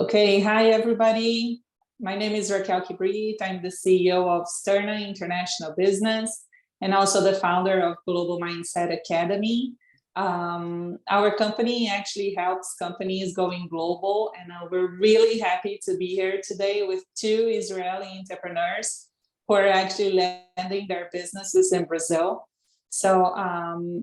Okay, hi everybody. My name is Raquel Kibrit. I'm the CEO of Sterna International Business and also the founder of Global Mindset Academy. Our company actually helps companies going global, and we're really happy to be here today with two Israeli entrepreneurs who are actually landing their businesses in Brazil. So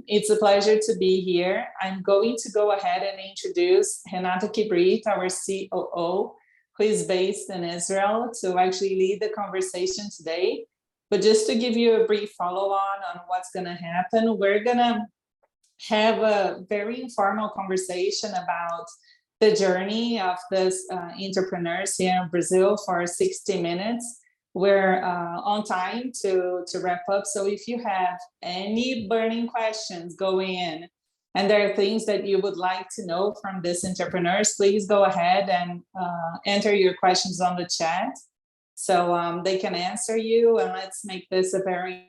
it's a pleasure to be here. I'm going to go ahead and introduce Kibrit, our COO, who is based in Israel, to actually lead the conversation today. But just to give you a brief follow-on on what's going to happen, we're going to have a very informal conversation about the journey of these entrepreneurs here in Brazil for 60 minutes. We're on time to wrap up. So if you have any burning questions going in, and there are things that you would like to know from these entrepreneurs, please go ahead and enter your questions on the chat so they can answer you. And let's make this a very...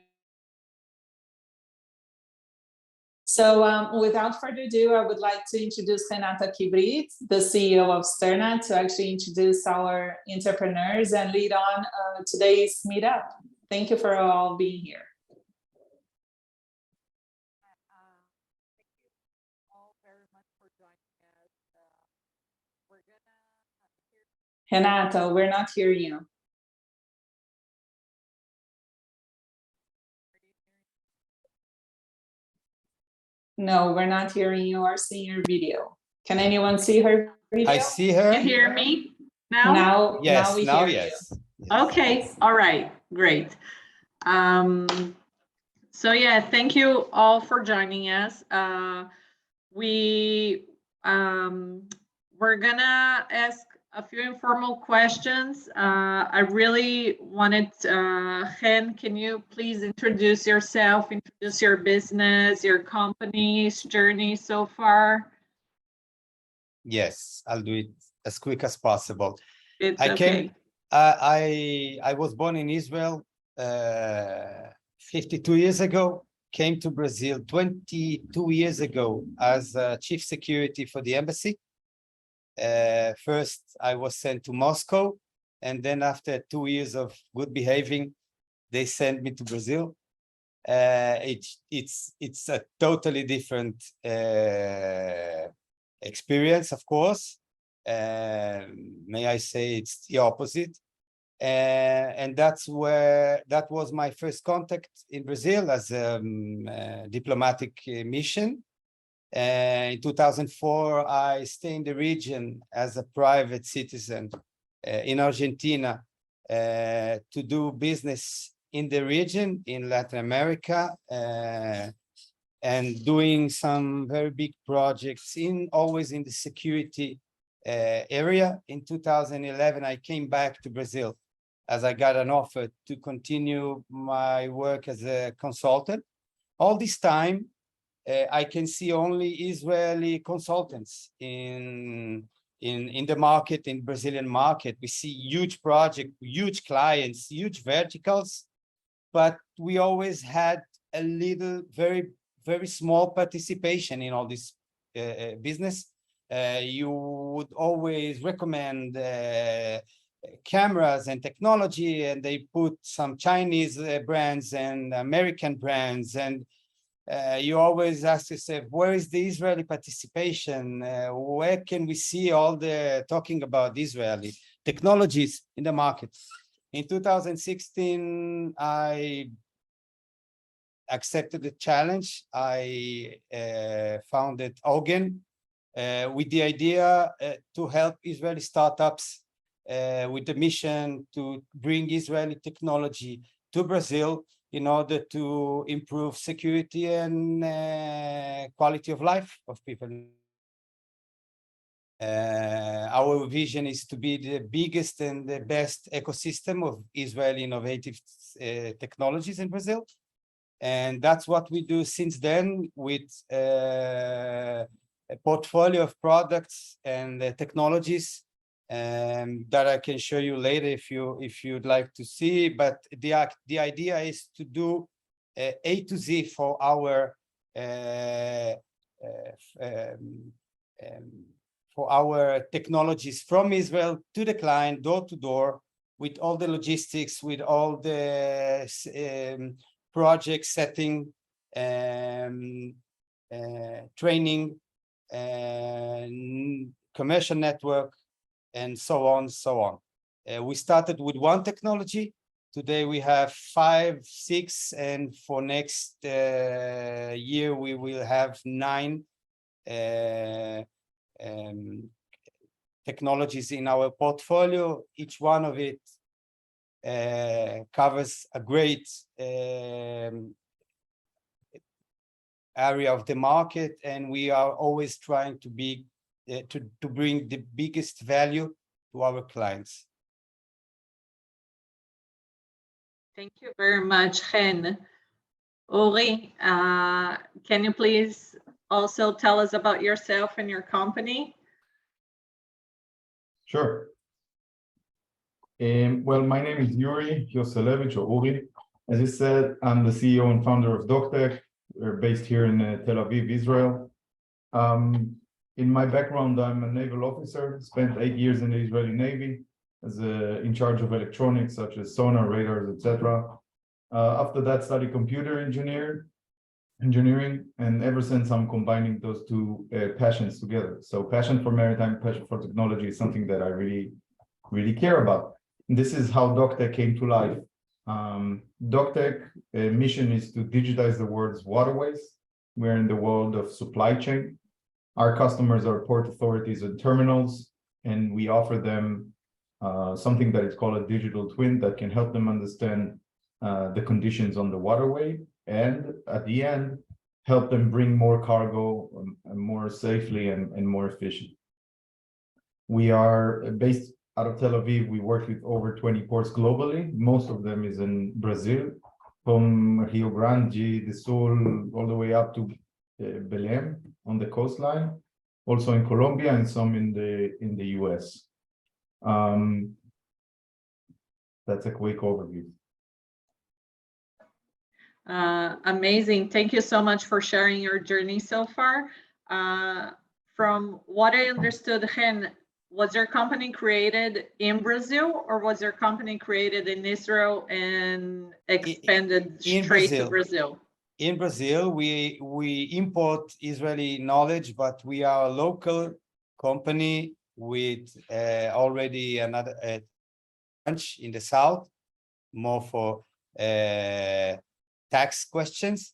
So without further ado, I would like to introduce Kibrit, the CEO of Sterna, to actually introduce our entrepreneurs and lead on today's meetup. Thank you for all being here. Thank you all very much for joining us. We're gonna Renata, we're not hearing you. No, we're not hearing you or seeing your video. Can anyone see her video? I see her. Can you hear me now? Yes, now we now hear yes. you. Okay, all right, great. So yeah, thank you all for joining us. We're gonna ask a few informal questions. I really wanted, Hen, can you please introduce yourself, introduce your business, your company's journey so far? Yes, I'll do it as quick as possible. It's okay. I was born in Israel 52 years ago, came to Brazil 22 years ago as chief security for the embassy. First, I was sent to Moscow, and then after 2 years of good behaving, they sent me to Brazil. It's a totally different experience, of course. May I say it's the opposite. And that was my first contact in Brazil as a diplomatic mission. In 2004, I stayed in the region as a private citizen in Argentina to do business in the region in Latin America and doing some very big projects always in the security area. In 2011, I came back to Brazil as I got an offer to continue my work as a consultant. All this time, I can see only Israeli consultants in the market, in Brazilian market. We see huge projects, huge clients, huge verticals, but we always had a little, very small participation in all this business. You would always recommend cameras and technology, and they put some Chinese brands and American brands, and you always ask yourself, where is the Israeli participation? Where can we see all the talking about Israeli technologies in the market? In 2016, I accepted the challenge. I founded Oguen with the idea to help Israeli startups with the mission to bring Israeli technology to Brazil in order to improve security and quality of life of people. Our vision is to be the biggest and the best ecosystem of Israeli innovative technologies in Brazil. And that's what we do since then with a portfolio of products and technologies that I can show you later if you'd like to see. But the idea is to do A to Z for our our technologies from Israel to the client, door to door, with all the logistics, with all the project setting, training, commercial network, and so on, so on. We started with one technology. Today we have 5, 6, and for next year we will have 9 technologies in our portfolio. Each one of it covers a great area of the market, and we are always trying to be to bring the biggest value to our clients. Thank you very much, Hen. Uri, can you please also tell us about yourself and your company? Sure. Well, my name is Uri Yoselevich, or Uri. As you said, I'm the CEO and founder of DockTech. We're based here in Tel Aviv, Israel. In my background, I'm a naval officer, spent 8 years in the Israeli Navy as in charge of electronics such as sonar, radars, etc. After that, studied computer engineering, and ever since I'm combining those two passions together. So passion for maritime, passion for technology is something that I really care about. And this is how DockTech came to life. DockTech mission is to digitize the world's waterways. We're in the world of supply chain. Our customers are port authorities and terminals, and we offer them something that is called a digital twin that can help them understand the conditions on the waterway, and at the end, help them bring more cargo more safely and more efficient. We are based out of Tel Aviv. We work with over 20 ports globally. Most of them is in Brazil, from Rio Grande do Sul all the way up to Belém on the coastline, also in Colombia, and some in the US. That's a quick overview. Amazing. Thank you so much for sharing your journey so far. From what I understood, Hen, was your company created in Brazil, or was your company created in Israel and expanded straight to Brazil? In Brazil, we import Israeli knowledge, but we are a local company with already another branch in the south, more for tax questions.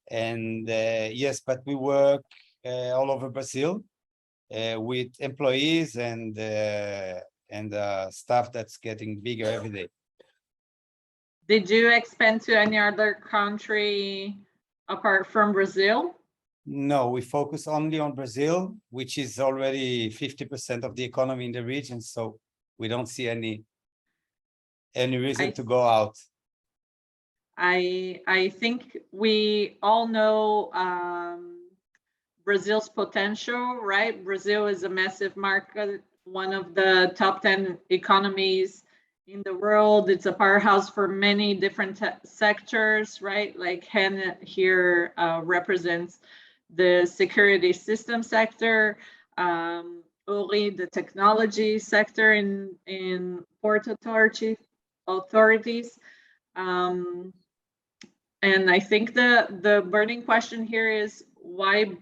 And yes, but we work all over Brazil with employees and staff that's getting bigger every day. Did you expand to any other country apart from Brazil? No, we focus only on Brazil, which is already 50% of the economy in the region. So we don't see any reason to go out. I think we all know Brazil's potential, right? Brazil is a massive market, one of the top 10 economies in the world. It's a powerhouse for many different sectors, right? Like Hen here represents the security system sector, Uri, the technology sector in port authorities. And I think the burning question here is why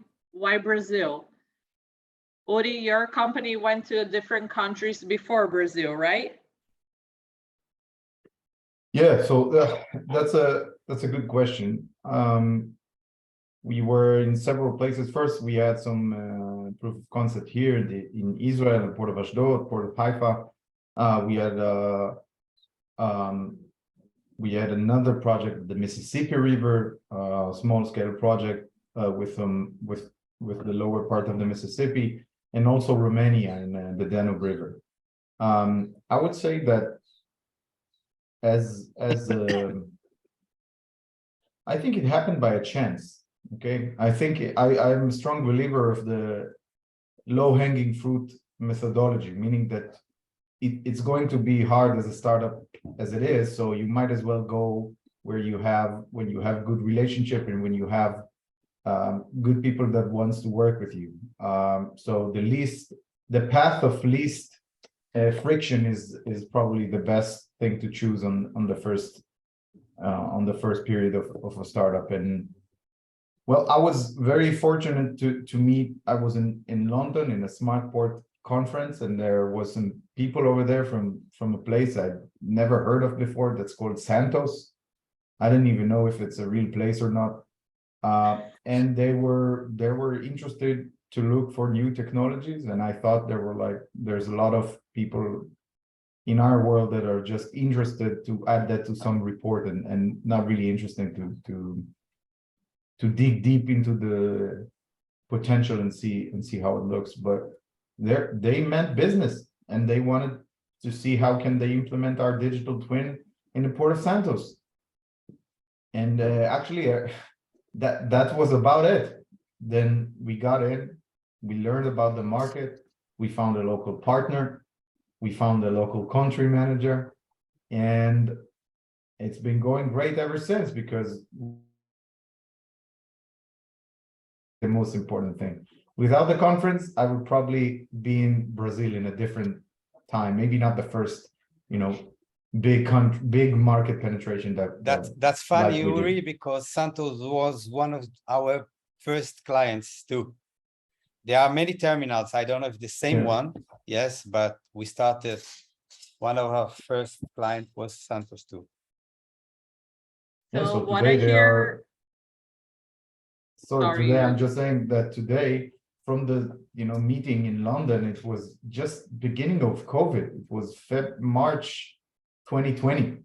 Brazil? Uri, your company went to different countries before Brazil, right? Yeah, so that's a good question. We were in several places. First, we had some proof of concept here in Israel, the port of Ashdod, port of Haifa. We had another project, the Mississippi River, small-scale project with the lower part of the Mississippi, and also Romania and the Danube River. I would say that I think it happened by a chance. Okay, I think I'm a strong believer of the low-hanging fruit methodology, meaning that it's going to be hard as a startup as it is, so you might as well go when you have good relationship and when you have good people that wants to work with you. So the least the path of least friction is probably the best thing to choose on the first period of a startup. And well, I was very fortunate to meet. I was in London in a Smartport conference, and there was some people over there from a place I'd never heard of before that's called Santos. I didn't even know if it's a real place or not. And they were interested to look for new technologies, and I thought there's a lot of people in our world that are just interested to add that to some report and not really interested to dig deep into the potential and see how it looks. But they meant business, and they wanted to see how can they implement our digital twin in the Port of Santos. And actually, that was about it. Then we got in, we learned about the market, we found a local partner, we found a local country manager, and it's been going great ever since, because the most important thing. Without the conference, I would probably be in Brazil in a different time, maybe not the first, big market penetration That's funny, like we Uri, did. because Santos was one of our first clients too. There are many terminals. I don't know if the same Yeah. one, yes, but we started. One of our first client was Santos too. Yeah, So so what today I they hear, are. Sorry, Sorry, today I'm Uri. just saying that today, from the meeting in London, it was just beginning of COVID. It was March 2020.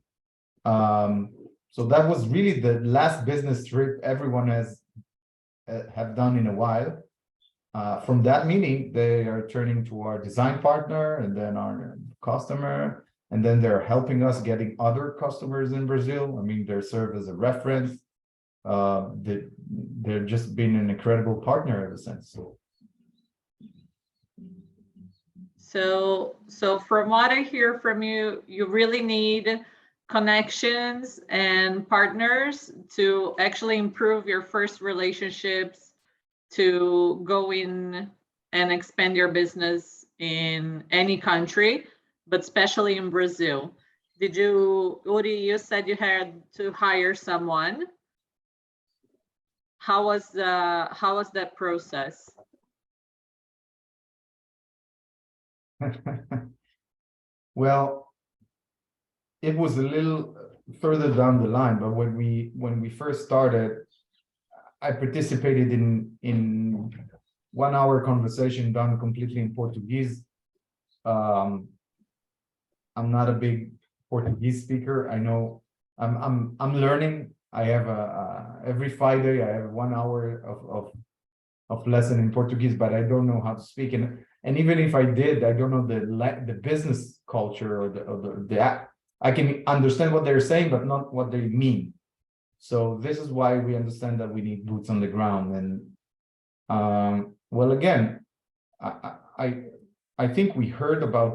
So that was really the last business trip everyone has have done in a while. From that meeting, they are turning to our design partner and then our customer, and then they're helping us getting other customers in Brazil. I mean, they serve as a reference. They're just been an incredible partner ever since. So from what I hear from you, you really need connections and partners to actually improve your first relationships, to go in and expand your business in any country, but especially in Brazil. Uri, you said you had to hire someone. How was that process? Well, it was a little further down the line, but when we first started, I participated in 1 hour conversation done completely in Portuguese. I'm not a big Portuguese speaker. I know I'm learning. I have every Friday I have 1 hour of lesson in Portuguese, but I don't know how to speak. And even if I did, I don't know the business culture or the I can understand what they're saying, but not what they mean. So this is why we understand that we need boots on the ground. And well, again, I think we heard about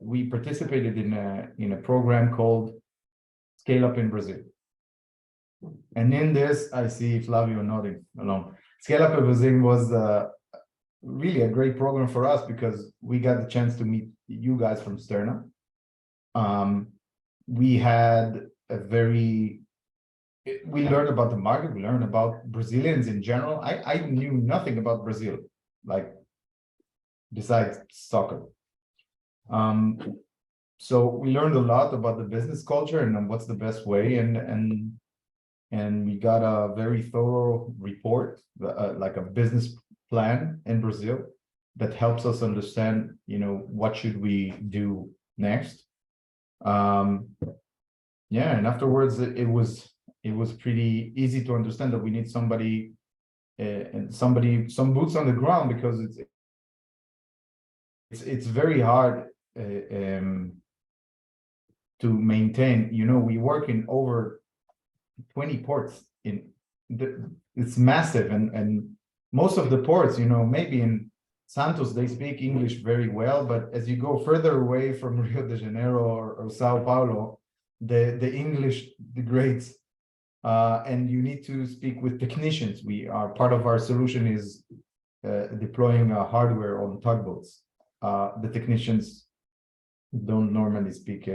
we participated in a program called Scale Up in Brazil. And in this, I see Flavio nodding along. Scale Up in Brazil was really a great program for us because we got the chance to meet you guys from Sterna. We had we learned about the market, we learned about Brazilians in general. I knew nothing about Brazil, like besides soccer. So we learned a lot about the business culture and what's the best way, and we got a very thorough report, like a business plan in Brazil that helps us understand, what should we do next. Yeah, and afterwards it was pretty easy to understand that we need somebody and some boots on the ground, because it's very hard to maintain. We work in over 20 ports. It's massive, and most of the ports, maybe in Santos they speak English very well, but as you go further away from Rio de Janeiro or Sao Paulo, the English degrades, and you need to speak with technicians. Part of our solution is deploying hardware on tugboats. the technicians don't normally speak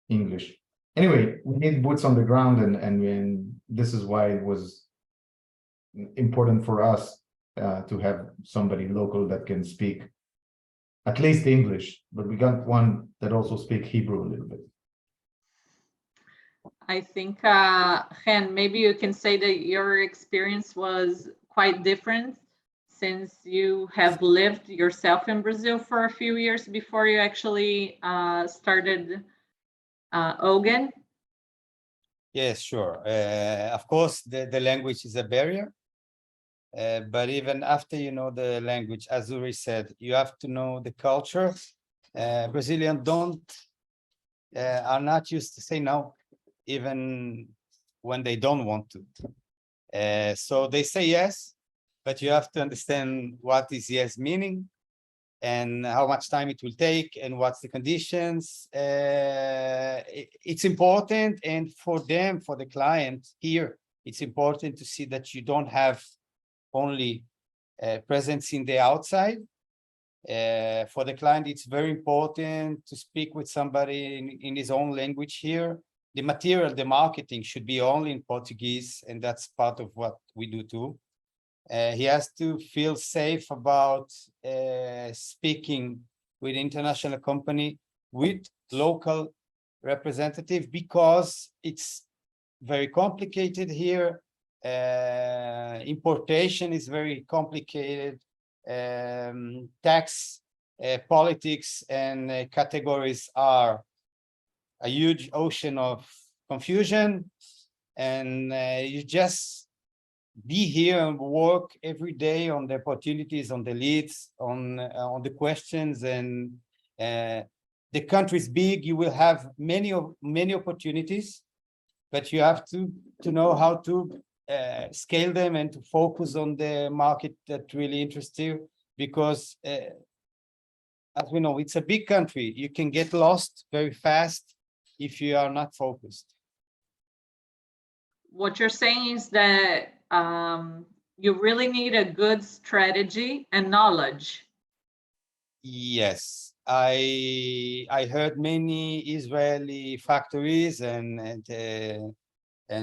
English. Anyway, we need boots on the ground, and this is why it was important for us to have somebody local that can speak at least English, but we got one that also speak Hebrew a little bit. I think, Hen, maybe you can say that your experience was quite different since you have lived yourself in Brazil for a few years before you actually started Oguen. Yes, sure. Of course, the language is a barrier. But even after you know the language, as Uri said, you have to know the culture. Brazilians are not used to say no, even when they don't want to. So they say yes, but you have to understand what is yes meaning and how much time it will take and what's the conditions. It's important, and for them, for the client here, it's important to see that you don't have only presence in the outside. For the client, it's very important to speak with somebody in his own language here. The material, the marketing should be only in Portuguese, and that's part of what we do too. He has to feel safe about speaking with international company, with local representative, because it's very complicated here. Importation is very complicated. Tax, politics, and categories are a huge ocean of confusion, and you just be here and work every day on the opportunities, on the leads, on the questions. And the country is big. You will have many opportunities, but you have to know how to scale them and to focus on the market that really interests you, because as we know, it's a big country. You can get lost very fast if you are not focused. What you're saying is that you really need a good strategy and knowledge. Yes, I heard many Israeli factories and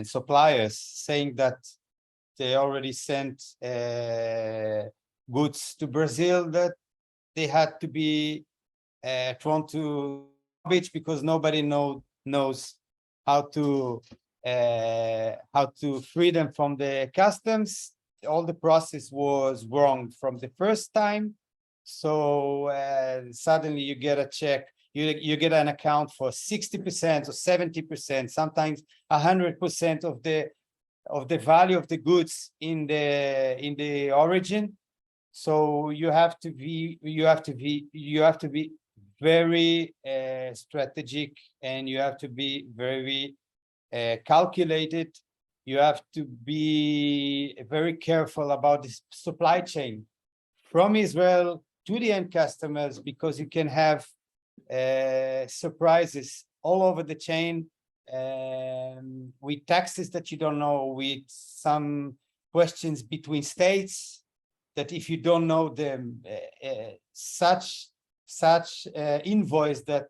suppliers saying that they already sent goods to Brazil that they had to be thrown to garbage because nobody knows how to free them from the customs. All the process was wrong from the first time. So suddenly you get a check, you get an account for 60% or 70%, sometimes 100% of the value of the goods in the origin. So you have to be very strategic, and you have to be very calculated. You have to be very careful about the supply chain from Israel to the end customers, because you can have surprises all over the chain, with taxes that you don't know, with some questions between states that if you don't know them, such invoice that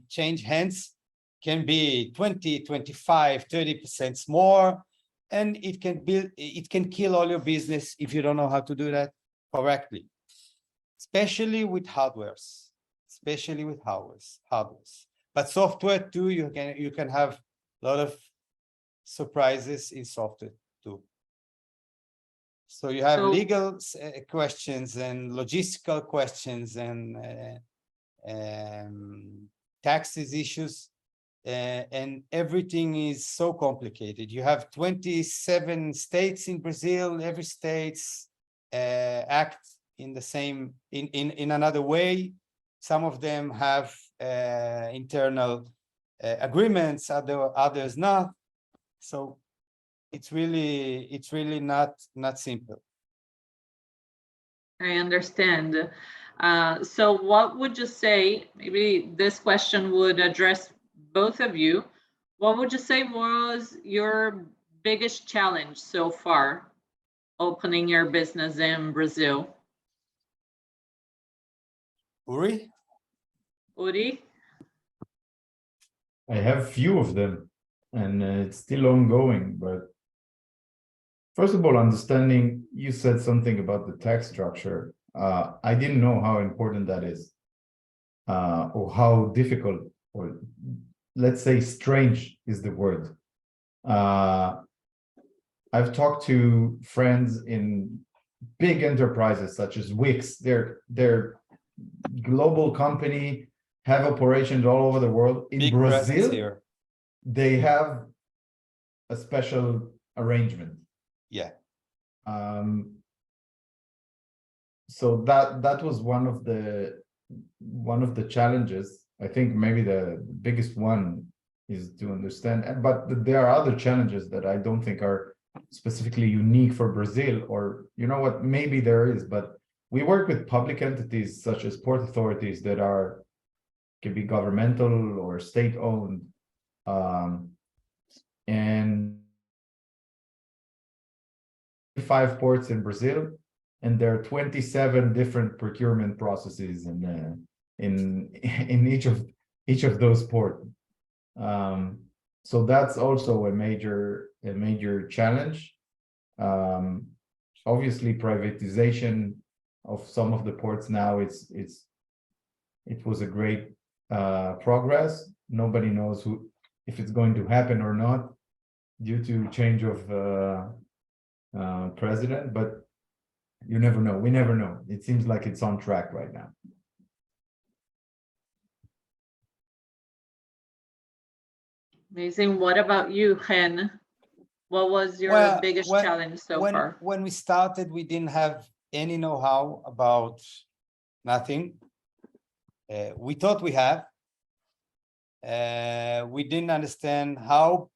change hands can be 20, 25, 30% more, and it can kill all your business if you don't know how to do that correctly, especially with hardwares, but software too. You can have a lot of surprises in software too. So you have legal questions and logistical questions and taxes issues, and everything is so complicated. You have 27 states in Brazil. Every states act in the same in another way. Some of them have internal agreements, others not. So it's really not simple. I understand. So what would you say, maybe this question would address both of you, what would you say was your biggest challenge so far opening your business in Brazil? Uri? Uri? I have few of them, and it's still ongoing. But first of all, understanding, you said something about the tax structure. I didn't know how important that is, or how difficult, or let's say strange is the word. I've talked to friends in big enterprises such as Wix. They're global company, have operations all over the world. In Big presence Brazil, here. they have a special arrangement. Yeah. So that was one of the challenges. I think maybe the biggest one is to understand, but there are other challenges that I don't think are specifically unique for Brazil, or you know what, maybe there is, but we work with public entities such as port authorities that can be governmental or state-owned, and 5 ports in Brazil, and there are 27 different procurement processes in each of those ports. So that's also a major challenge. Obviously, privatization of some of the ports now, it was a great progress. Nobody knows if it's going to happen or not due to change of president, but you never know. We never know. It seems like it's on track right now. Amazing. What about you, Hen? What was your biggest challenge so far? When we started, we didn't have any know-how about nothing. We thought we have. We didn't understand how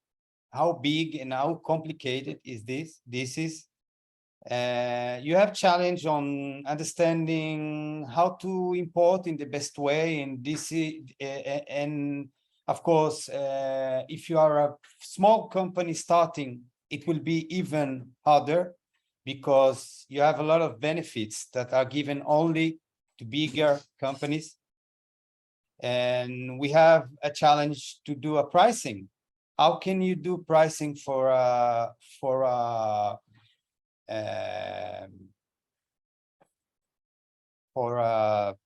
big and how complicated is this. This is. You have challenge on understanding how to import in the best way, and this is, and of course, if you are a small company starting, it will be even harder because you have a lot of benefits that are given only to bigger companies. And we have a challenge to do a pricing. How can you do pricing for a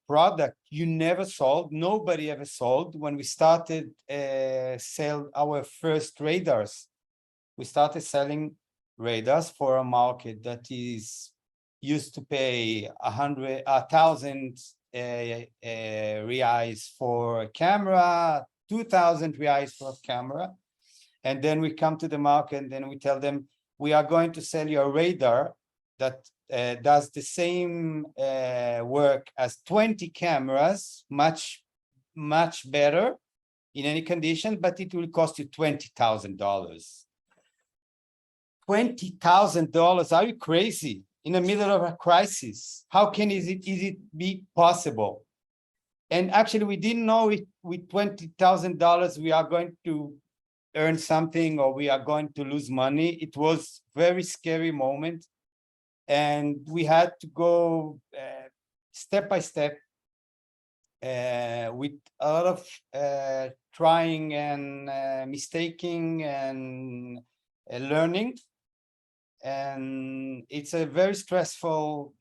product you never sold, nobody ever sold? When we started sell our first radars, we started selling radars for a market that is used to pay 1,000 reais for a camera, 2,000 reais for a camera, and then we come to the market and then we tell them, we are going to sell you a radar that does the same work as 20 cameras, much better in any condition, but it will cost you $20,000. $20,000? Are you crazy? In the middle of a crisis, how can is it be possible? And actually, we didn't know it with $20,000 we are going to earn something or we are going to lose money. It was very scary moment, and we had to go step by step with a lot of trying and mistaking and learning. And it's a very stressful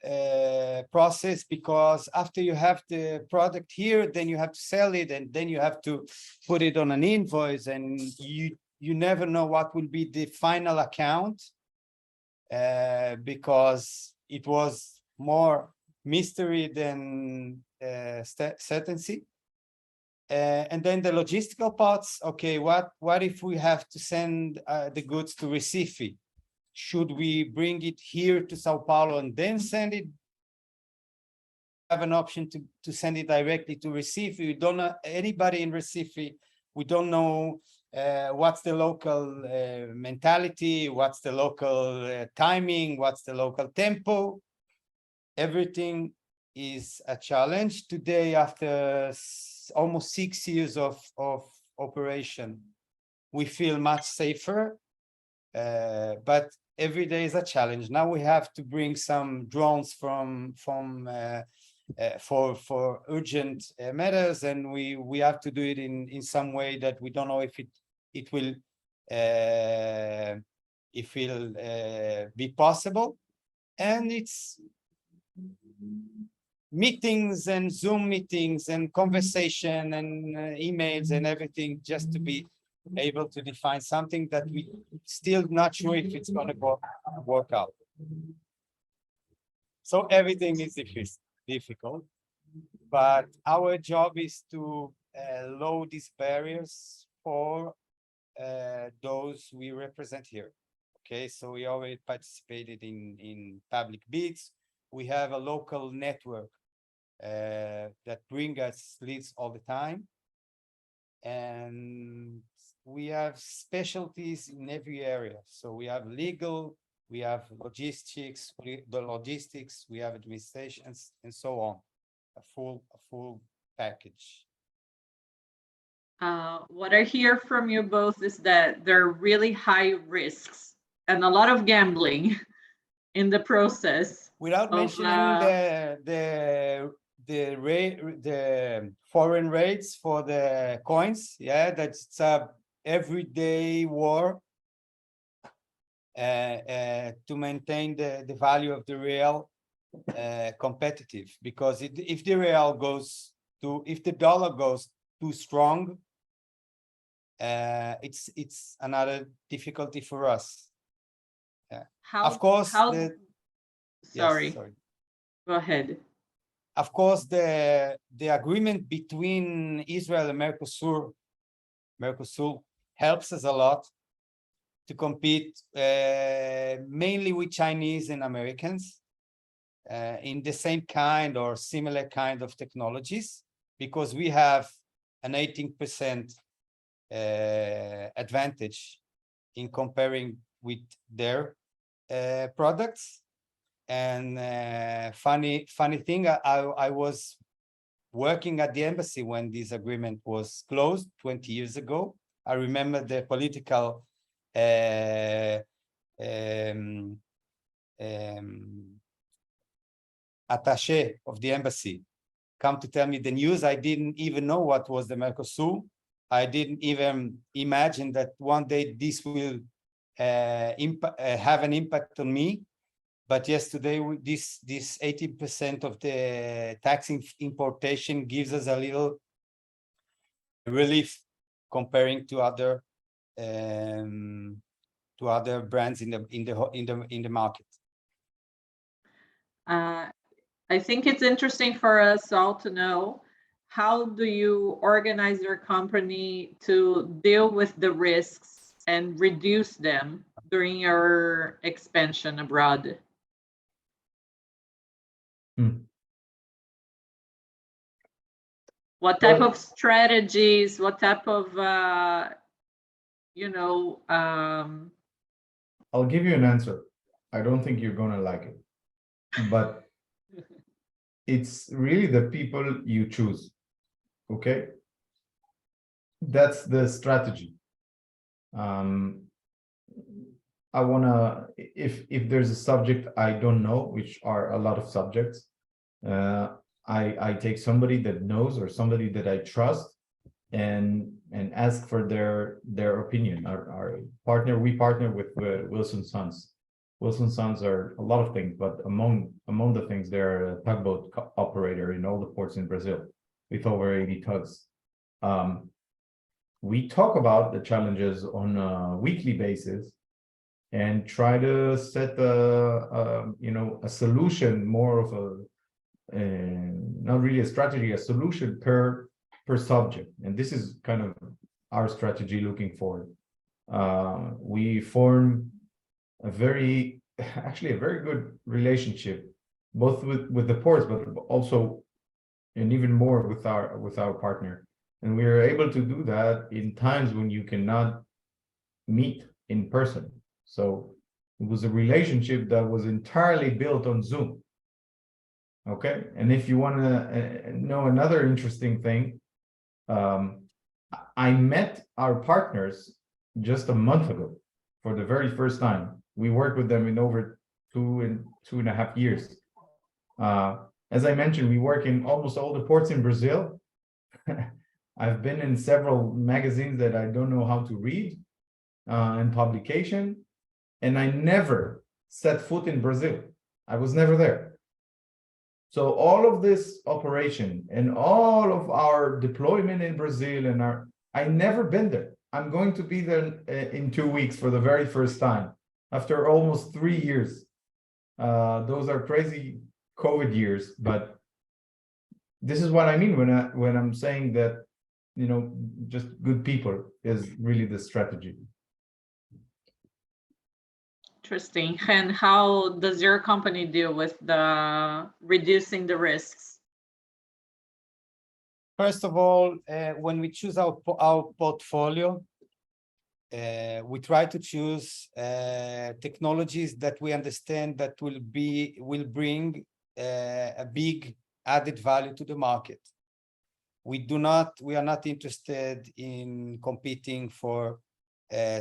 process, because after you have the product here, then you have to sell it, and then you have to put it on an invoice, and you never know what will be the final account, because it was more mystery than certainty. And then the logistical parts. Okay, what if we have to send the goods to Recife? Should we bring it here to Sao Paulo and then send it? Have an option to send it directly to Recife. We don't know anybody in Recife. We don't know what's the local mentality, what's the local timing, what's the local tempo. Everything is a challenge. Today, after almost 6 years of operation, we feel much safer. But every day is a challenge. Now we have to bring some drones from for urgent matters, and we have to do it in some way that we don't know if it will be possible. And it's meetings and Zoom meetings and conversation and emails and everything, just to be able to define something that we still not sure if it's going to work out. So everything is difficult, but our job is to lower these barriers for those we represent here. Okay, so we already participated in public bids. We have a local network that brings us leads all the time. And we have specialties in every area. So we have legal, we have logistics, we have administrations, and so on. A full package. What I hear from you both is that there are really high risks and a lot of gambling in the process. Without mentioning the foreign rates for the coins, yeah, that's a everyday war to maintain the value of the real competitive. Because if the real goes if the dollar goes too strong, it's another difficulty for us. Yeah. Of course, sorry. Yes, sorry. Go ahead. Of course, the agreement between Israel and Mercosur helps us a lot to compete mainly with Chinese and Americans in the same kind or similar kind of technologies, because we have an 18% advantage in comparing with their products. And funny thing, I was working at the embassy when this agreement was closed 20 years ago. I remember the political attaché of the embassy come to tell me the news. I didn't even know what was the Mercosur. I didn't even imagine that one day this will have an impact on me. But yesterday, this 18% of the tax importation gives us a little relief comparing to other brands in the market. I think it's interesting for us all to know, how do you organize your company to deal with the risks and reduce them during your expansion abroad? What type of strategies, what type of, I'll give you an answer. I don't think you're going to like it, but it's really the people you choose. Okay. That's the strategy. I want to, if there's a subject I don't know, which are a lot of subjects, I take somebody that knows or somebody that I trust and ask for their opinion. Our partner, we partner with Wilson Sons. Wilson Sons are a lot of things, but among the things, they're a tugboat operator in all the ports in Brazil with over 80 tugs. We talk about the challenges on a weekly basis and try to set a solution, more of a not really a strategy, a solution per subject. And this is kind of our strategy looking forward. We form actually a very good relationship, both with the ports, but also and even more with our partner. And we are able to do that in times when you cannot meet in person. So it was a relationship that was entirely built on Zoom. Okay. And if you want to know another interesting thing, I met our partners just a month ago for the very first time. We worked with them in over 2.5 years. As I mentioned, we work in almost all the ports in Brazil. I've been in several magazines that I don't know how to read and publication, and I never set foot in Brazil. I was never there. So all of this operation and all of our deployment in Brazil I never been there. I'm going to be there in 2 weeks for the very first time after almost 3 years. Those are crazy COVID years, but this is what I mean when I'm saying that, you know, just good people is really the strategy. Interesting. And how does your company deal with the reducing the risks? First of all, when we choose our portfolio, we try to choose technologies that we understand that will bring a big added value to the market. We are not interested in competing for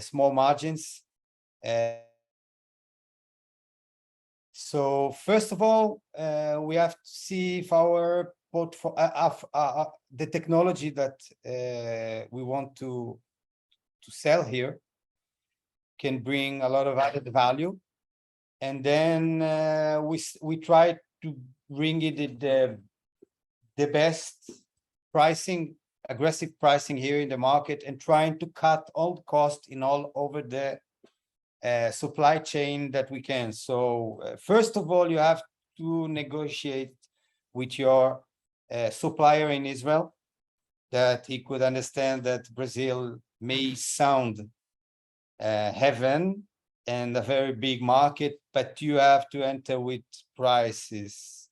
small margins. So first of all, we have to see if our portfolio, the technology that we want to sell here can bring a lot of added value, and then we try to bring it the best pricing, aggressive pricing here in the market, and trying to cut all the costs in all over the supply chain that we can. So first of all, you have to negotiate with your supplier in Israel, that he could understand that Brazil may sound heaven and a very big market, but you have to enter with prices,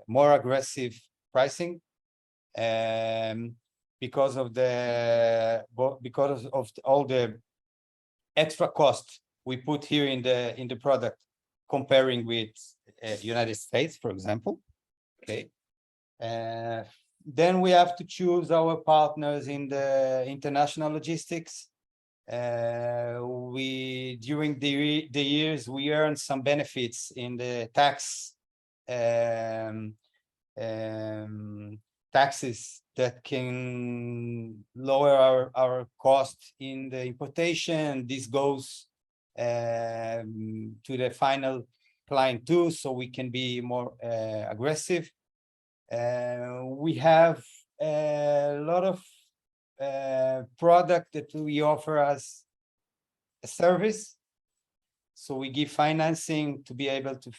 more aggressive pricing, because of all the extra costs we put here in the product, comparing with United States, for example. Okay. Then we have to choose our partners in the international logistics. During the years, we earned some benefits in the taxes that can lower our cost in the importation. This goes to the final client too, so we can be more aggressive. We have a lot of product that we offer as a service, so we give financing to be able to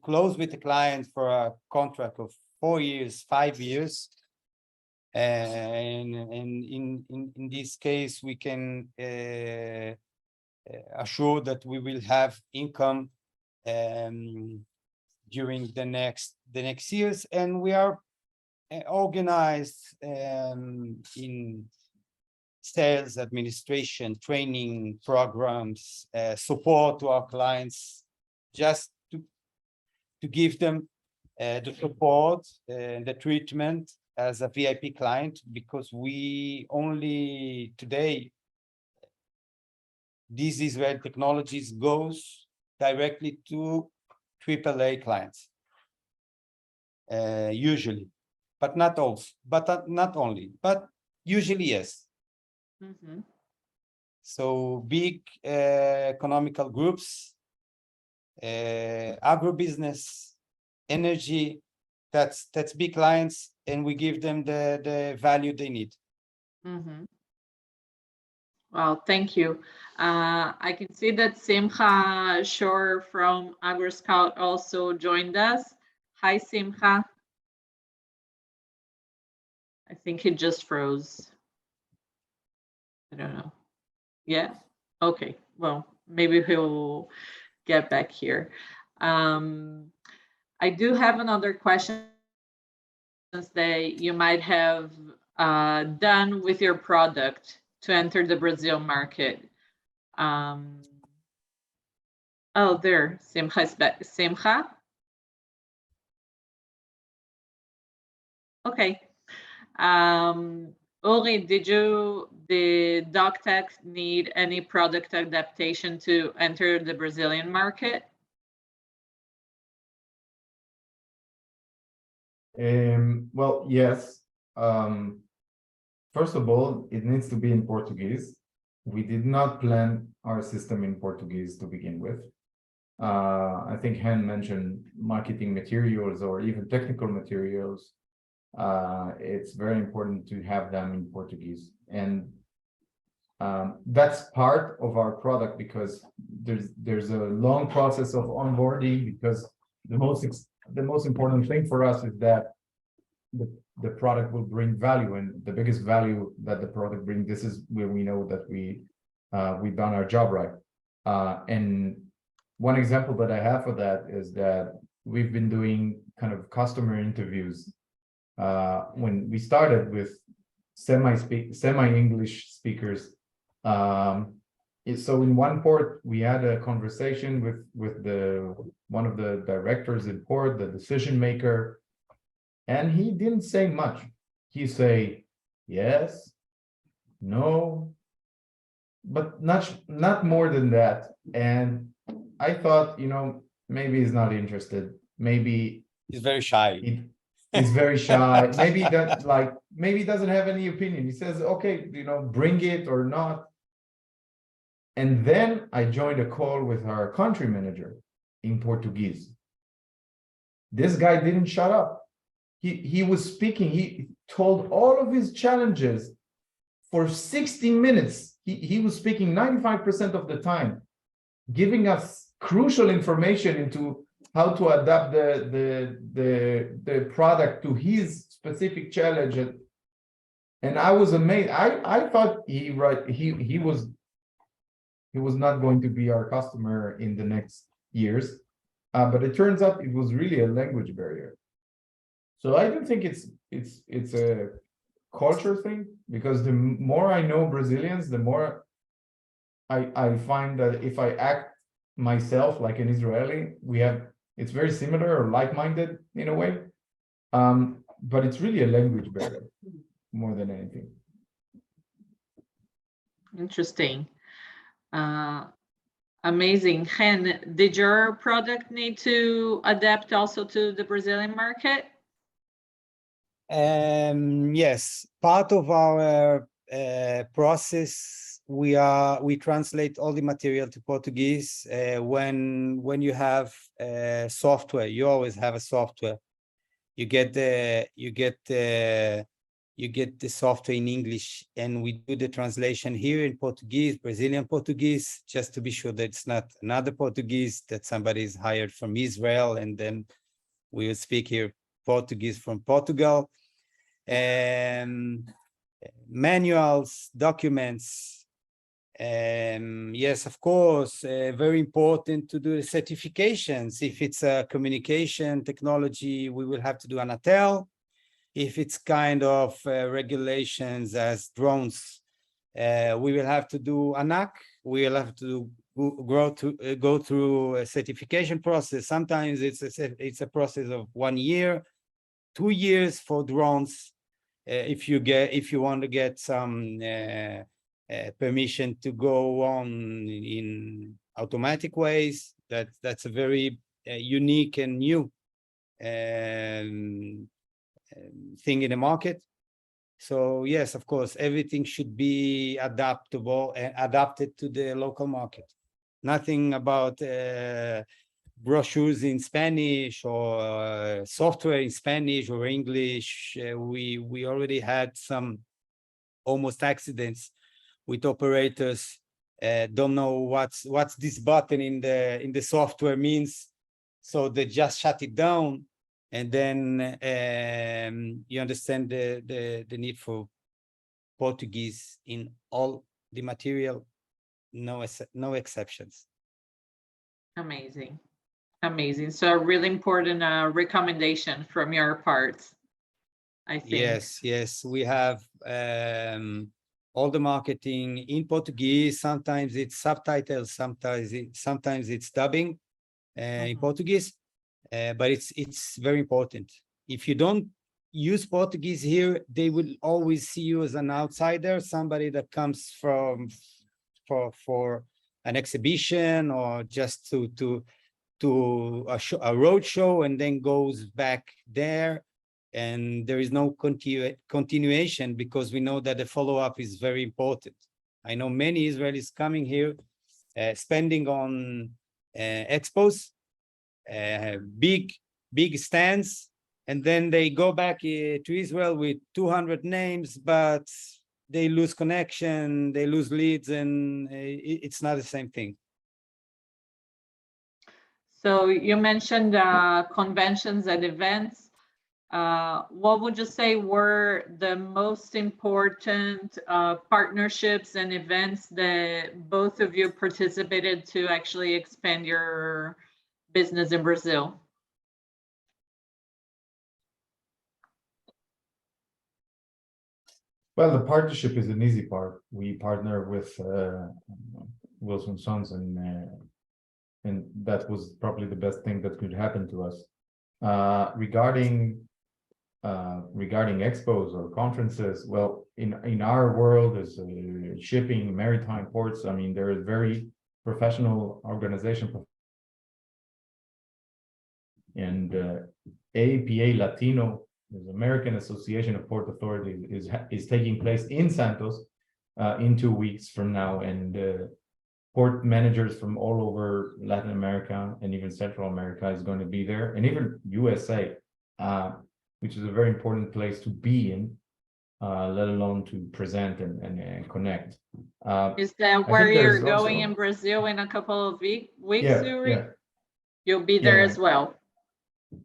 close with the client for a contract of 4 years, 5 years, and in this case we can assure that we will have income during the next years, and we are organized in sales, administration, training programs, support to our clients, just to give them the support and the treatment as a VIP client, because we only today, these Israeli technologies goes directly to AAA clients, usually, but not only, but usually yes. Mm-hmm. So big economical groups, agribusiness, energy, that's big clients, and we give them the value they need. Mm-hmm. Well, thank you. I can see that Simcha Shore from AgriScout also joined us. Hi, Simcha. I think he just froze. I don't know. Yeah. Okay. Well, maybe he'll get back here. I do have another question that you might have done with your product to enter the Brazil market. Oh, there, Simcha is back. Simcha? Okay. Uri, did DockTech need any product adaptation to enter the Brazilian market? Well, yes. First of all, it needs to be in Portuguese. We did not plan our system in Portuguese to begin with. I think Hen mentioned marketing materials or even technical materials. It's very important to have them in Portuguese. And that's part of our product because there's a long process of onboarding because the most important thing for us is that the product will bring value, and the biggest value that the product brings, this is where we know that we've done our job right. And one example that I have for that is that we've been doing kind of customer interviews when we started with semi-English speakers. So in one port, we had a conversation with one of the directors in port, the decision maker, and he didn't say much. He say yes, no, but not more than that. And I thought, maybe he's not interested. Maybe He's very shy. He's very shy. Maybe maybe he doesn't have any opinion. He says, okay, bring it or not. And then I joined a call with our country manager in Portuguese. This guy didn't shut up. He was speaking. He told all of his challenges for 60 minutes. He was speaking 95% of the time, giving us crucial information into how to adapt the product to his specific challenge. And I was amazed. I thought he was not going to be our customer in the next years, but it turns out it was really a language barrier. So I don't think it's a culture thing, because the more I know Brazilians, the more I find that if I act myself like an Israeli, it's very similar or like-minded in a way, but it's really a language barrier more than anything. Interesting. Amazing. Hen, did your product need to adapt also to the Brazilian market? Yes, part of our process, we translate all the material to Portuguese. When you have software, you always have a software. You get the software in English, and we do the translation here in Portuguese, Brazilian Portuguese, just to be sure that it's not another Portuguese that somebody is hired from Israel, and then we will speak here Portuguese from Portugal. Manuals, documents. Yes, of course, very important to do the certifications. If it's a communication technology, we will have to do an ATEL. If it's kind of regulations as drones, we will have to do ANAC. We will have to go through a certification process. Sometimes it's a process of 1 year, 2 years for drones. If you want to get some permission to go on in automatic ways, that's a very unique and new thing in the market. So yes, of course, everything should be adaptable and adapted to the local market. Nothing about brochures in Spanish or software in Spanish or English. We already had some almost accidents with operators don't know what's this button in the software means, so they just shut it down. And then you understand the need for Portuguese in all the material, no exceptions. Amazing. Amazing. So a really important recommendation from your part, I think. Yes, we have all the marketing in Portuguese. Sometimes it's subtitles, sometimes it's dubbing in Portuguese, but it's very important. If you don't use Portuguese here, they will always see you as an outsider, somebody that comes for an exhibition or just to a road show and then goes back there. and there is no continuation because we know that the follow-up is very important. I know many Israelis coming here, spending on expos, big stands, and then they go back to Israel with 200 names, but they lose connection, they lose leads, and it's not the same thing. So you mentioned conventions and events. What would you say were the most important partnerships and events that both of you participated to actually expand your business in Brazil? Well, the partnership is an easy part. We partner with Wilson Sons, and that was probably the best thing that could happen to us. Regarding expos or conferences, well, in our world, as shipping, maritime ports, I mean, there is very professional organization, and APA Latino, the American Association of Port Authorities, is taking place in Santos in 2 weeks from now, and port managers from all over Latin America and even Central America is going to be there, and even USA, which is a very important place to be in, let alone to present and connect. Is that where you're going in Brazil in a couple of weeks, Uri? Yeah. You'll be there as well.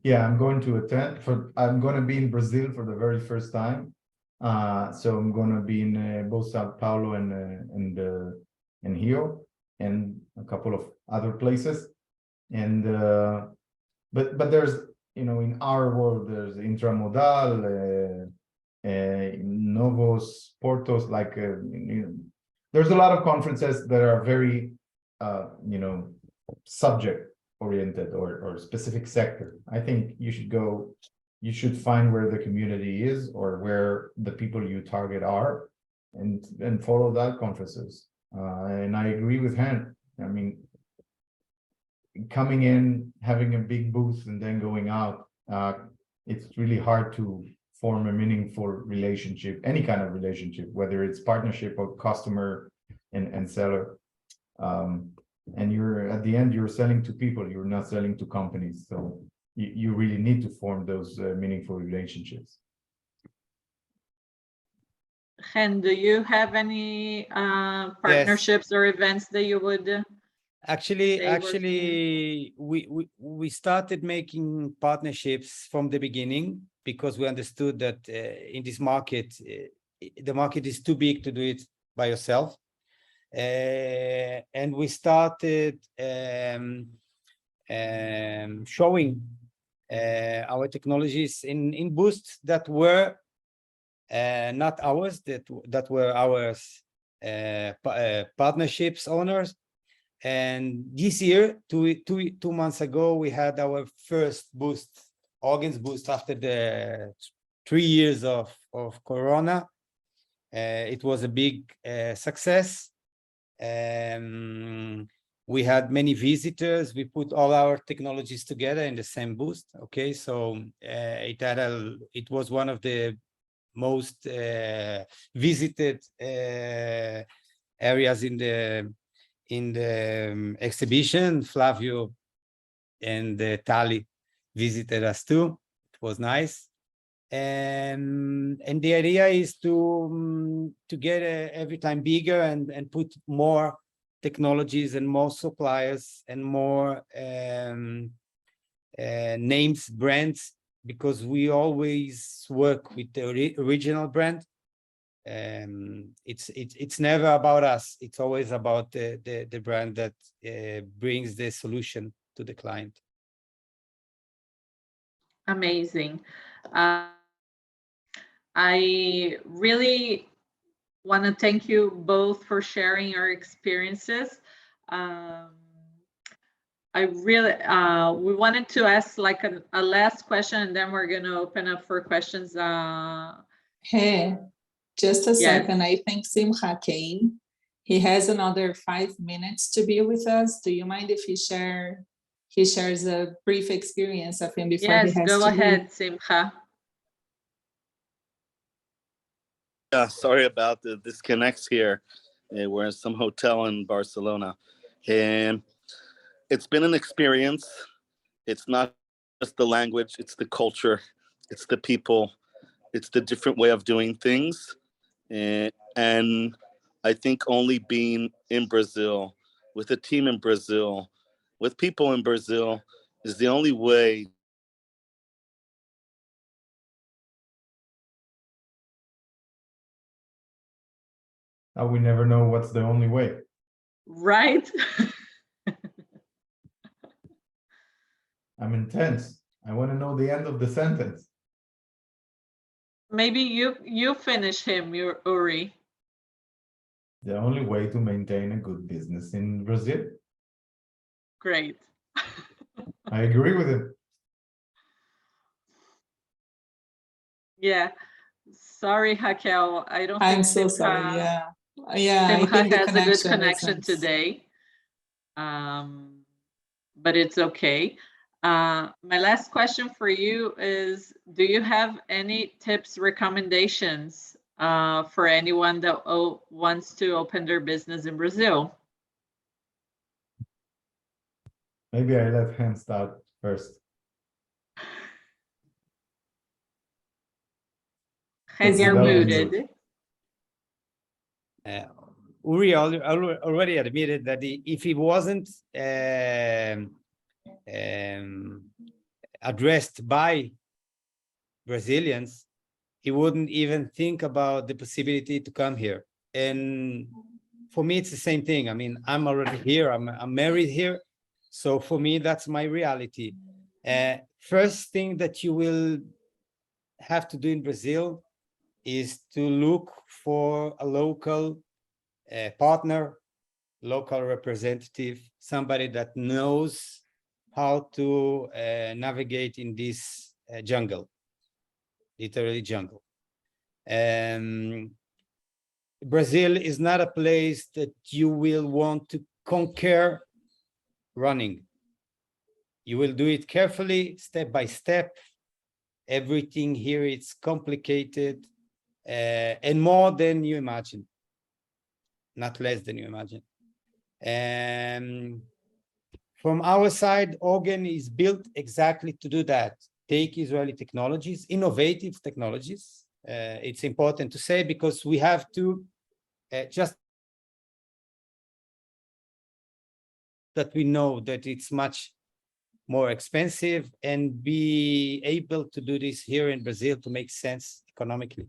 Yeah, I'm going to attend. I'm going to be in Brazil for the very first time. So I'm going to be in both Sao Paulo and Rio, and a couple of other places. And but there's, in our world, there's Intramodal, Novos, Portos, like there's a lot of conferences that are very subject oriented or specific sector. I think you should find where the community is or where the people you target are, and follow that conferences. And I agree with Hen. I mean, coming in, having a big booth, and then going out, it's really hard to form a meaningful relationship, any kind of relationship, whether it's partnership or customer and seller. And at the end, you're selling to people, you're not selling to companies. So you really need to form those meaningful relationships. Hen, do you have any partnerships or events that you would? Actually, we started making partnerships from the beginning because we understood that in this market, the market is too big to do it by yourself. And we started showing our technologies in booths that were not ours, that were ours, partnerships owners. And this year, two months ago, we had our first boost, Oguen boost, after the 3 years of Corona. It was a big success. We had many visitors. We put all our technologies together in the same booth. Okay, so it was one of the most visited areas in the exhibition. Flavio and Tali visited us too. It was nice. And the idea is to get every time bigger and put more technologies and more suppliers and more names, brands, because we always work with the original brand. It's never about us. It's always about the brand that brings the solution to the client. Amazing. I really want to thank you both for sharing your experiences. We wanted to ask like a last question, and then we're going to open up for questions. Hey, just a second. I think Simcha came. He has another 5 minutes to be with us. Do you mind if he shares a brief experience of him before he has to go ahead, leave? Simcha. sorry about the disconnects here. We're in some hotel in Barcelona. And it's been an experience. It's not just the language, it's the culture, it's the people, it's the different way of doing things. And I think only being in Brazil, with a team in Brazil, with people in Brazil, is the only way. We never know what's the only way. Right? I'm intense. I want to know the end of the sentence. Maybe you finish him, Uri. The only way to maintain a good business in Brazil. Great. I agree with him. Yeah. Sorry, Raquel. I don't I'm think so sorry. Yeah. I Simcha think the has a good connection connection isn't- today. But it's okay. My last question for you is, do you have any tips, recommendations for anyone that wants to open their business in Brazil? Maybe I let Hen start first. Hen, you're Without muted. Uri already admitted that if he wasn't addressed by Brazilians, he wouldn't even think about the possibility to come here. And for me, it's the same thing. I mean, I'm already here. I'm married here. So for me, that's my reality. First thing that you will have to do in Brazil is to look for a local partner, local representative, somebody that knows how to navigate in this jungle, literally jungle. Brazil is not a place that you will want to conquer running. You will do it carefully, step by step. Everything here is complicated and more than you imagine, not less than you imagine. From our side, Oguen is built exactly to do that. Take Israeli technologies, innovative technologies. It's important to say because we have to just that we know that it's much more expensive and be able to do this here in Brazil to make sense economically.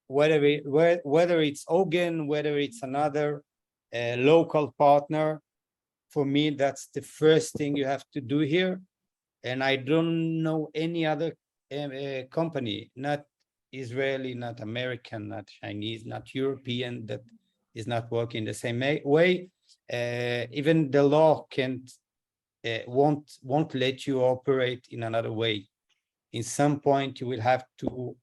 Whether it's Oguen, whether it's another local partner, for me, that's the first thing you have to do here. And I don't know any other company, not Israeli, not American, not Chinese, not European, that is not working the same way. Even the law won't let you operate in another way. In some point, you will have to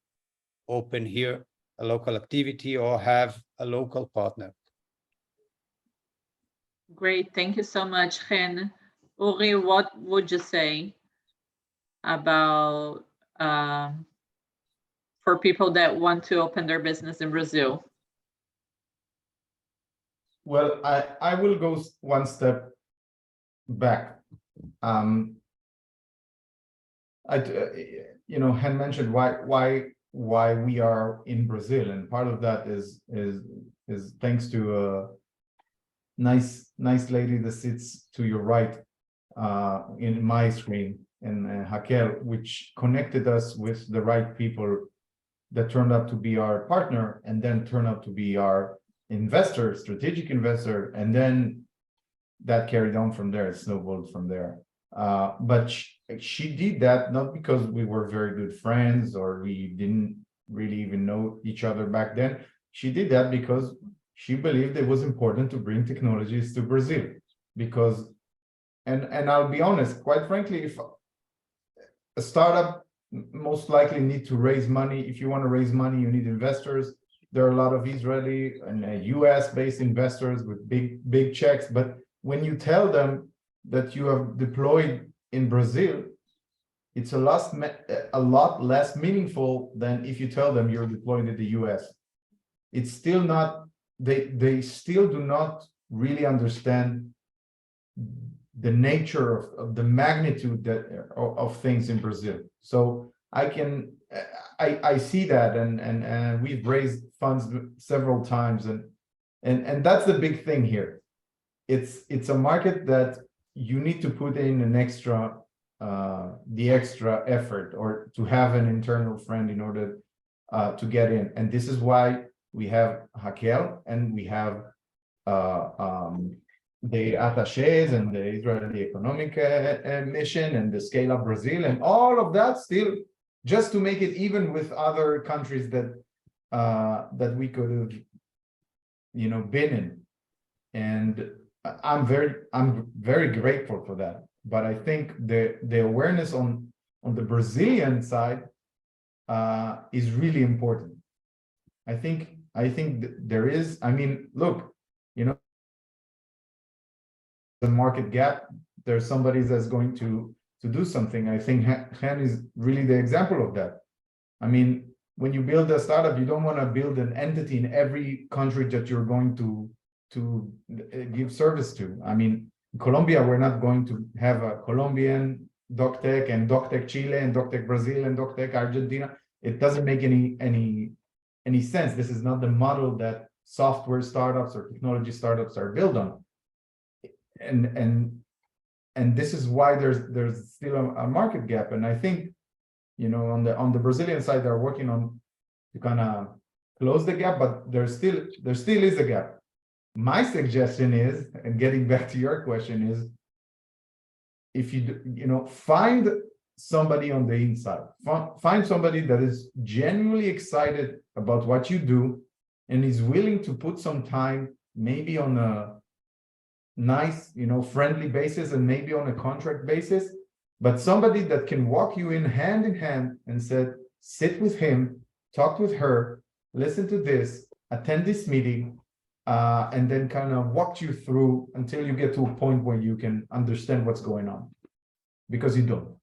open here a local activity or have a local partner. Great, thank you so much, Hen. Uri, what would you say about for people that want to open their business in Brazil? Well, I will go one step back. Hen mentioned why we are in Brazil, and part of that is thanks to a nice lady that sits to your right in my screen, and Raquel, which connected us with the right people that turned out to be our partner, and then turned out to be our investor, strategic investor, and then that carried on from there, it snowballed from there. But she did that not because we were very good friends or we didn't really even know each other back then. She did that because she believed it was important to bring technologies to Brazil. Because, and I'll be honest, quite frankly, if a startup most likely need to raise money, if you want to raise money, you need investors. There are a lot of Israeli and US-based investors with big checks, but when you tell them that you have deployed in Brazil, it's a lot less meaningful than if you tell them you're deploying in the US. It's still not, they still do not really understand the nature of the magnitude that of things in Brazil. So I see that, and we've raised funds several times, and that's the big thing here. It's a market that you need to put in an extra the extra effort, or to have an internal friend in order to get in. And this is why we have Raquel, and we have the attaches and the Israeli Economic Mission and the Scale Up Brazil, and all of that still just to make it even with other countries that that we could have, you know, been in. And I'm very grateful for that. But I think the awareness on the Brazilian side is really important. I think there is, I mean, look, you know, the market gap, there's somebody that's going to do something. I think Hen is really the example of that. I mean, when you build a startup, you don't want to build an entity in every country that you're going to give service to. I mean, in Colombia, we're not going to have a Colombian DockTech and DockTech Chile and DockTech Brazil and DockTech Argentina. It doesn't make any sense. This is not the model that software startups or technology startups are built on. And this is why there's still a market gap. And I think, you know, on the Brazilian side, they're working on to kind of close the gap, but there still is a gap. My suggestion is, and getting back to your question, is if you know, find somebody on the inside, find somebody that is genuinely excited about what you do and is willing to put some time, maybe on a nice, you know, friendly basis, and maybe on a contract basis, but somebody that can walk you in hand and said, sit with him, talk with her, listen to this, attend this meeting, and then kind of walk you through until you get to a point where you can understand what's going on, because you don't.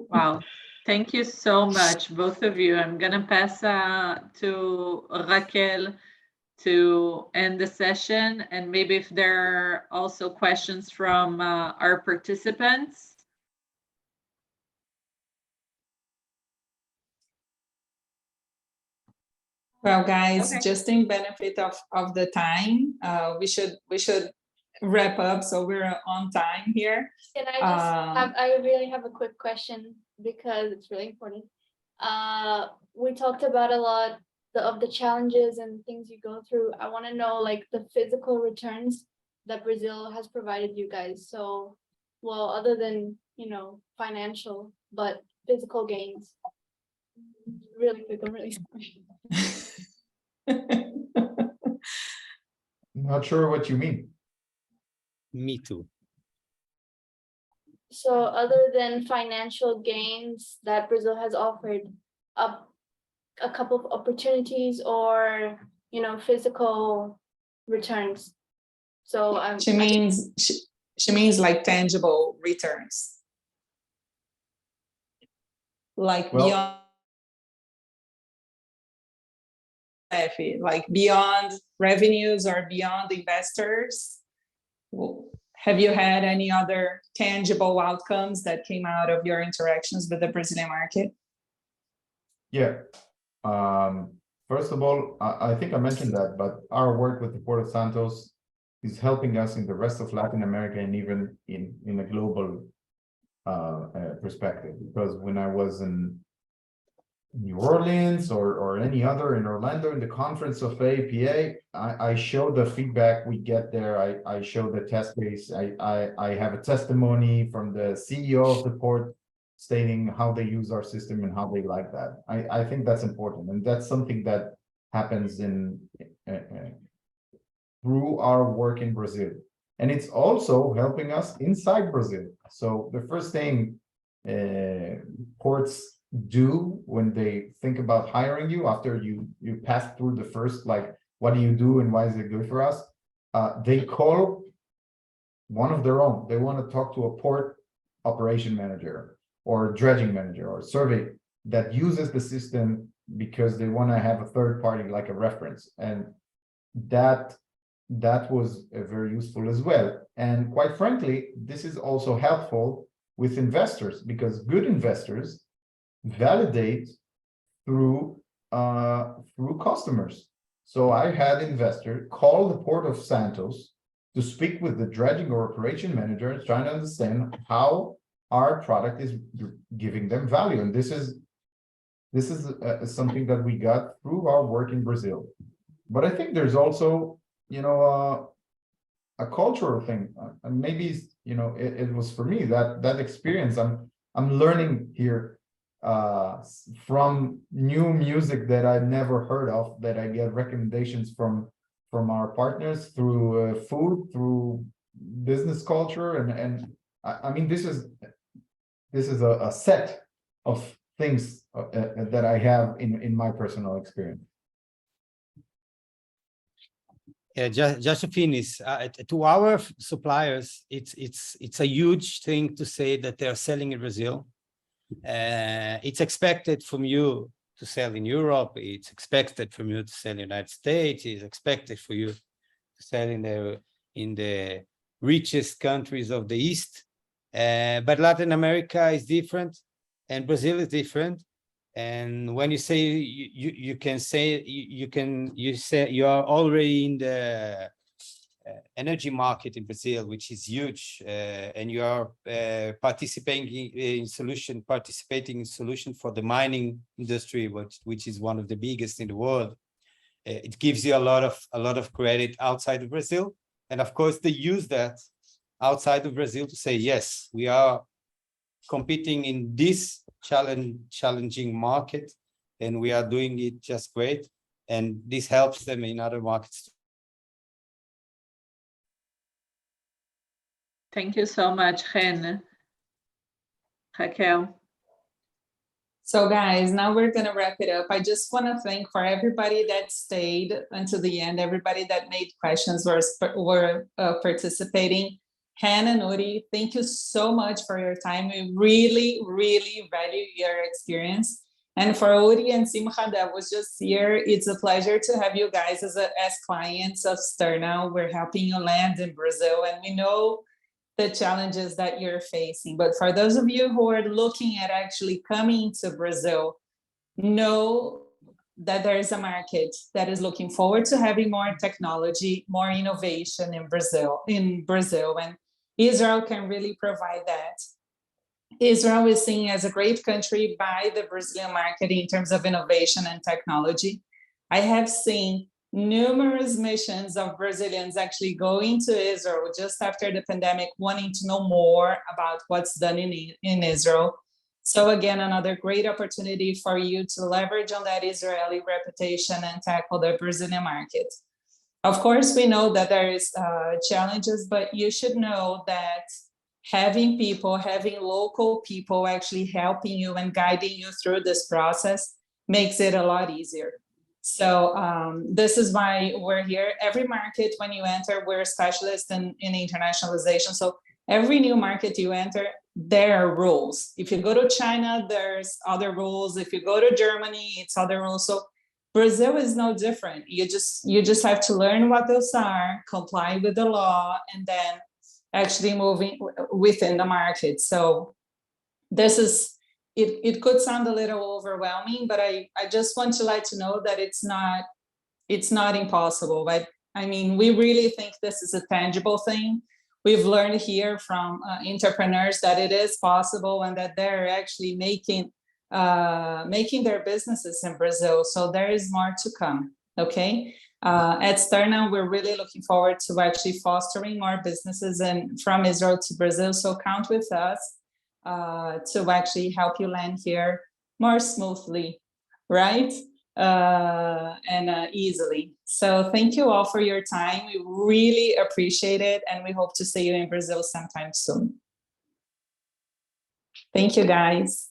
Wow. Thank you so much, both of you. I'm going to pass to Raquel to end the session, and maybe if there are also questions from our participants. Well, guys, Okay. just in benefit of the time, we should wrap up, so we're on time here. Can I just I really have a quick question, because it's really important. We talked about a lot of the challenges and things you go through. I want to know, like, the physical returns that Brazil has provided you guys. So, well, other than, you know, financial, but physical gains. Really quick, I'm really sorry. Not sure what you mean. Me too. So other than financial gains that Brazil has offered, a couple of opportunities, or, you know, physical returns. So she means like tangible returns, like beyond, like beyond revenues or beyond investors. Have you had any other tangible outcomes that came out of your interactions with the Brazilian market? Yeah. First of all, I think I mentioned that, but our work with the Port of Santos is helping us in the rest of Latin America, and even in a global perspective. Because when I was in New Orleans or any other, in Orlando, in the conference of APA, I show the feedback we get there. I show the test case. I have a testimony from the CEO of the port stating how they use our system and how they like that. I think that's important, and that's something that happens in through our work in Brazil, and it's also helping us inside Brazil. So the first thing ports do when they think about hiring you, after you pass through the first, like, what do you do and why is it good for us, they call one of their own. They want to talk to a port operation manager or dredging manager or survey that uses the system because they want to have a third party like a reference, and that was very useful as well. And quite frankly, this is also helpful with investors, because good investors validate through customers. So I had investor call the Port of Santos to speak with the dredging or operation manager, trying to understand how our product is giving them value. And this is something that we got through our work in Brazil. But I think there's also, a cultural thing. And maybe, it was for me that experience. I'm learning here from new music that I never heard of, that I get recommendations from our partners through food, through business culture, and I mean, this is a set of things that I have in my personal experience. Yeah, just to finish, to our suppliers, it's a huge thing to say that they are selling in Brazil. It's expected from you to sell in Europe. It's expected from you to sell in the United States. It's expected for you to sell in the richest countries of the East. But Latin America is different, and Brazil is different. And when you say you say you are already in the energy market in Brazil, which is huge, and you are participating in solution for the mining industry, which is one of the biggest in the world. It gives you a lot of credit outside of Brazil, and of course they use that outside of Brazil to say, yes, we are competing in this challenging market, and we are doing it just great, and this helps them in other markets. Thank you so much, Hen. Raquel. So guys, now we're going to wrap it up. I just want to thank for everybody that stayed until the end, everybody that made questions, were participating. Hen and Uri, thank you so much for your time. We really, really value your experience. And for Uri and Simcha that was just here, it's a pleasure to have you guys as clients of Sterna. We're helping you land in Brazil, and we know the challenges that you're facing. But for those of you who are looking at actually coming to Brazil, know that there is a market that is looking forward to having more technology, more innovation in Brazil, and Israel can really provide that. Israel is seen as a great country by the Brazilian market in terms of innovation and technology. I have seen numerous missions of Brazilians actually going to Israel just after the pandemic, wanting to know more about what's done in Israel. So again, another great opportunity for you to leverage on that Israeli reputation and tackle the Brazilian market. Of course, we know that there is challenges, but you should know that having local people actually helping you and guiding you through this process makes it a lot easier. So this is why we're here. Every market, when you enter, we're specialists in internationalization. So every new market you enter, there are rules. If you go to China, there's other rules. If you go to Germany, it's other rules. So Brazil is no different. You just have to learn what those are, comply with the law, and then actually moving within the market. So this is, it could sound a little overwhelming, but I just want to let you know that it's not impossible. But I mean, we really think this is a tangible thing. We've learned here from entrepreneurs that it is possible, and that they're actually making their businesses in Brazil. So there is more to come. Okay. At Sterna, we're really looking forward to actually fostering more businesses from Israel to Brazil. So count with us to actually help you land here more smoothly, right? And easily. So thank you all for your time. We really appreciate it, and we hope to see you in Brazil sometime soon. Thank you, guys.